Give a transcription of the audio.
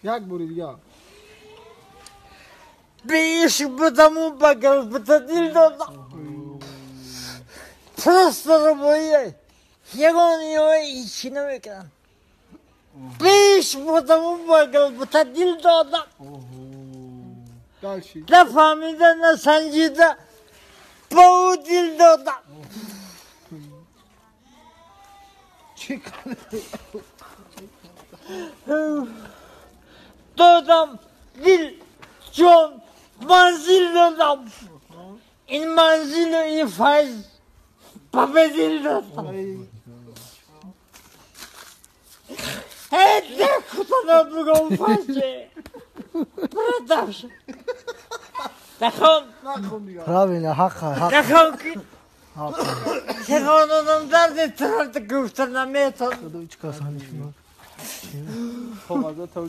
یک باری دیگه به عشق بودم و بگل بتا دل دادم پرست رو باید یگانی های ایچی نمیکنم به عشق بودم و بگل بتا دل دادم دلشی نفهمیده نسنجیده با او دل دادم چی کنه دادم دل جان منزل دادم این منزل و این فیض با به دل دادم هی ده کتانا بگم فیضه برادم شد دخم نکن دیگه Правильно, حق دخم که تکانونم درد ترد گفتن نمیتون Кадочка санишма. خب از تو